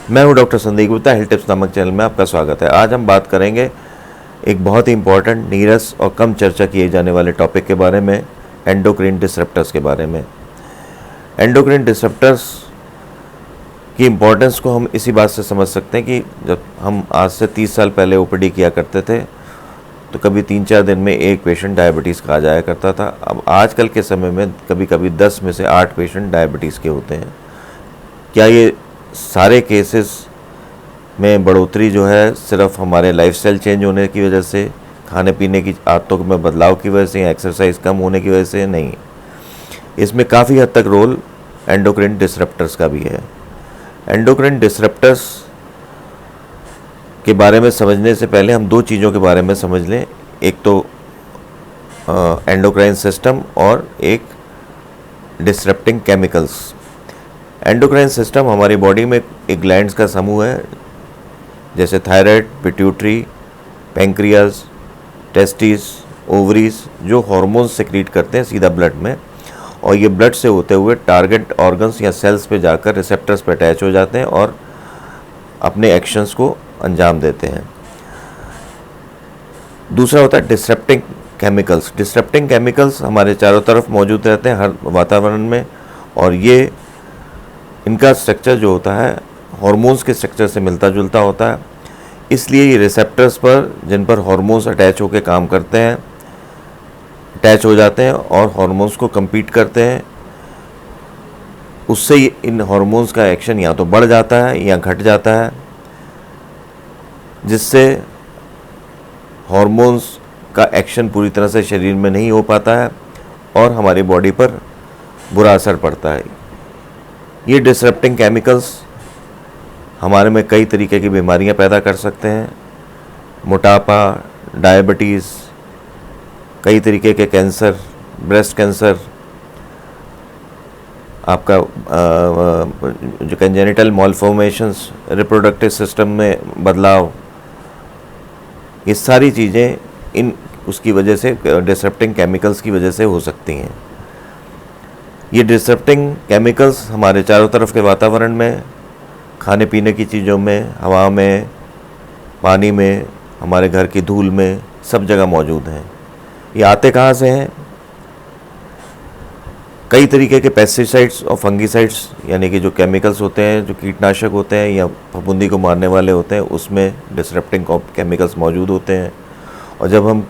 मैं हूं doctor Sandeep Gupta. Health tips नामक चैनल में आपका स्वागत है। आज हम बात करेंगे एक बहुत ही इंपॉर्टेंट, नीरस और कम चर्चा किए जाने वाले टॉपिक के बारे में, एंडोक्राइन डिसरप्टर्स के बारे में। एंडोक्राइन डिसरप्टर्स की इम्पोर्टेंस को हम इसी बात से समझ सकते हैं कि जब हम आज से 30 साल पहले ओपीडी किया करते थे तो कभी 3-4 दिन में एक पेशेंट डायबिटीज़ का आ जाया करता था। अब आजकल के समय में कभी कभी 10 में से 8 पेशेंट डायबिटीज़ के होते हैं। क्या ये सारे केसेस में बढ़ोतरी जो है सिर्फ हमारे लाइफस्टाइल चेंज होने की वजह से, खाने पीने की आदतों में बदलाव की वजह से या एक्सरसाइज कम होने की वजह से? नहीं, इसमें काफ़ी हद तक रोल एंडोक्राइन डिसरप्टर्स का भी है। एंडोक्राइन डिसरप्टर्स के बारे में समझने से पहले हम दो चीज़ों के बारे में समझ लें। एक तो एंडोक्राइन सिस्टम और एक डिसरप्टिंग केमिकल्स। एंडोक्राइन सिस्टम हमारी बॉडी में एक ग्लैंड्स का समूह है, जैसे thyroid, pituitary, pancreas, testis, ovaries, जो हार्मोन्स सेक्रीट करते हैं सीधा ब्लड में, और ये ब्लड से होते हुए टारगेट ऑर्गन्स या सेल्स पे जाकर रिसेप्टर्स पे अटैच हो जाते हैं और अपने एक्शंस को अंजाम देते हैं। दूसरा होता है डिसरप्टिंग केमिकल्स। डिसरप्टिंग केमिकल्स हमारे चारों तरफ मौजूद रहते हैं, हर वातावरण में, और ये इनका स्ट्रक्चर जो होता है हार्मोन्स के स्ट्रक्चर से मिलता जुलता होता है। इसलिए ये रिसेप्टर्स पर, जिन पर हार्मोन्स अटैच होकर काम करते हैं, अटैच हो जाते हैं और हार्मोन्स को compete करते हैं। उससे इन हार्मोन्स का एक्शन या तो बढ़ जाता है या घट जाता है, जिससे हार्मोन्स का एक्शन पूरी तरह से शरीर में नहीं हो पाता है और हमारी बॉडी पर बुरा असर पड़ता है। ये डिसरप्टिंग केमिकल्स हमारे में कई तरीके की बीमारियां पैदा कर सकते हैं। मोटापा, डायबिटीज़, कई तरीके के कैंसर, ब्रेस्ट कैंसर, आपका जो कंजेनिटल मॉलफॉर्मेशंस, रिप्रोडक्टिव सिस्टम में बदलाव, ये सारी चीज़ें इन उसकी वजह से, डिसरप्टिंग केमिकल्स की वजह से हो सकती हैं। ये डिसरप्टिंग केमिकल्स हमारे चारों तरफ के वातावरण में, खाने पीने की चीज़ों में, हवा में, पानी में, हमारे घर की धूल में, सब जगह मौजूद हैं। ये आते कहाँ से हैं? कई तरीके के पेस्टिसाइड्स और फंगीसाइड्स, यानी कि जो केमिकल्स होते हैं, जो कीटनाशक होते हैं या फफूंदी को मारने वाले होते हैं, उसमें डिसरप्टिंग केमिकल्स मौजूद होते हैं। और जब हम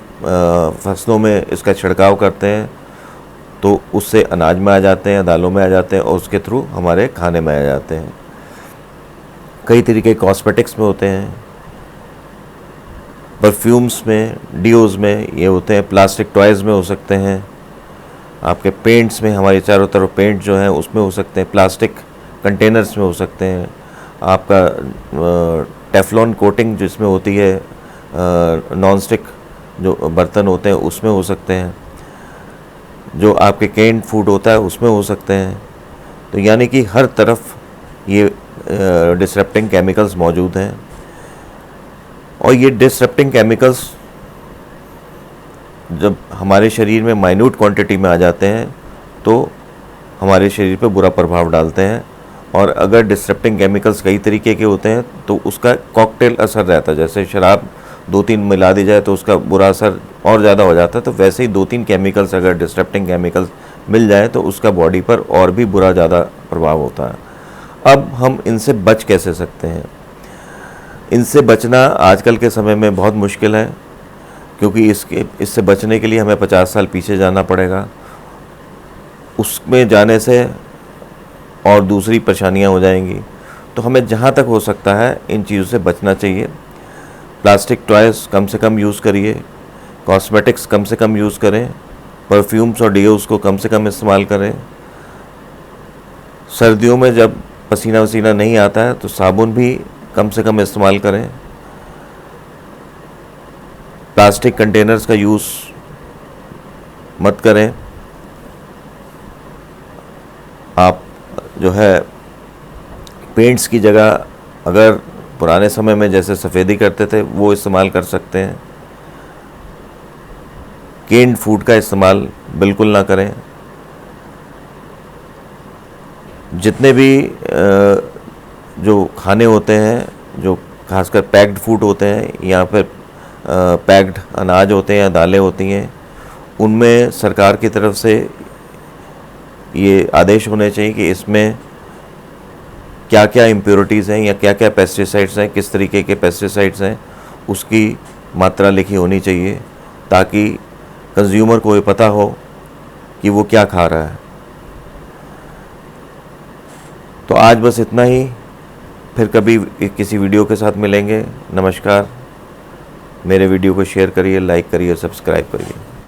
फसलों में इसका छिड़काव करते हैं तो उससे अनाज में आ जाते हैं, दालों में आ जाते हैं और उसके थ्रू हमारे खाने में आ जाते हैं। कई तरीके कॉस्मेटिक्स में होते हैं, परफ्यूम्स में, डियोज़ में ये होते हैं, प्लास्टिक टॉयज़ में हो सकते हैं, आपके पेंट्स में, हमारे चारों तरफ पेंट जो हैं उसमें हो सकते हैं, प्लास्टिक कंटेनर्स में हो सकते हैं, आपका टेफ्लॉन कोटिंग जिसमें होती है, नॉन स्टिक जो बर्तन होते हैं उसमें हो सकते हैं, जो आपके कैंड फूड होता है उसमें हो सकते हैं। तो यानी कि हर तरफ ये डिसरप्टिंग केमिकल्स मौजूद हैं। और ये डिसरप्टिंग केमिकल्स जब हमारे शरीर में माइन्यूट क्वांटिटी में आ जाते हैं तो हमारे शरीर पे बुरा प्रभाव डालते हैं। और अगर डिसरप्टिंग केमिकल्स कई तरीके के होते हैं तो उसका कॉकटेल असर रहता है। जैसे शराब 2-3 मिला दी जाए तो उसका बुरा असर और ज़्यादा हो जाता है, तो वैसे ही 2-3 केमिकल्स अगर डिसरप्टिंग केमिकल्स मिल जाए तो उसका बॉडी पर और भी बुरा ज़्यादा प्रभाव होता है। अब हम इनसे बच कैसे सकते हैं? इनसे बचना आजकल के समय में बहुत मुश्किल है, क्योंकि इससे बचने के लिए हमें 50 साल पीछे जाना पड़ेगा। उसमें जाने से और दूसरी परेशानियां हो जाएंगी। तो हमें जहां तक हो सकता है इन चीज़ों से बचना चाहिए। प्लास्टिक टॉयज़ कम से कम यूज़ करिए, कॉस्मेटिक्स कम से कम यूज़ करें, परफ्यूम्स और डियोज़ को कम से कम इस्तेमाल करें। सर्दियों में जब पसीना वसीना नहीं आता है तो साबुन भी कम से कम इस्तेमाल करें। प्लास्टिक कंटेनर्स का यूज़ मत करें। आप जो है पेंट्स की जगह अगर पुराने समय में जैसे सफ़ेदी करते थे वो इस्तेमाल कर सकते हैं। कैन्ड फूड का इस्तेमाल बिल्कुल ना करें। जितने भी जो खाने होते हैं, जो खासकर पैक्ड फूड होते हैं या फिर पैक्ड अनाज होते हैं या दालें होती हैं, उनमें सरकार की तरफ से ये आदेश होने चाहिए कि इसमें क्या क्या इम्प्योरिटीज़ हैं या क्या क्या पेस्टिसाइड्स हैं, किस तरीके के पेस्टिसाइड्स हैं, उसकी मात्रा लिखी होनी चाहिए, ताकि कंज्यूमर को ये पता हो कि वो क्या खा रहा है। तो आज बस इतना ही, फिर कभी किसी वीडियो के साथ मिलेंगे। नमस्कार। मेरे वीडियो को शेयर करिए, लाइक करिए, सब्सक्राइब करिए।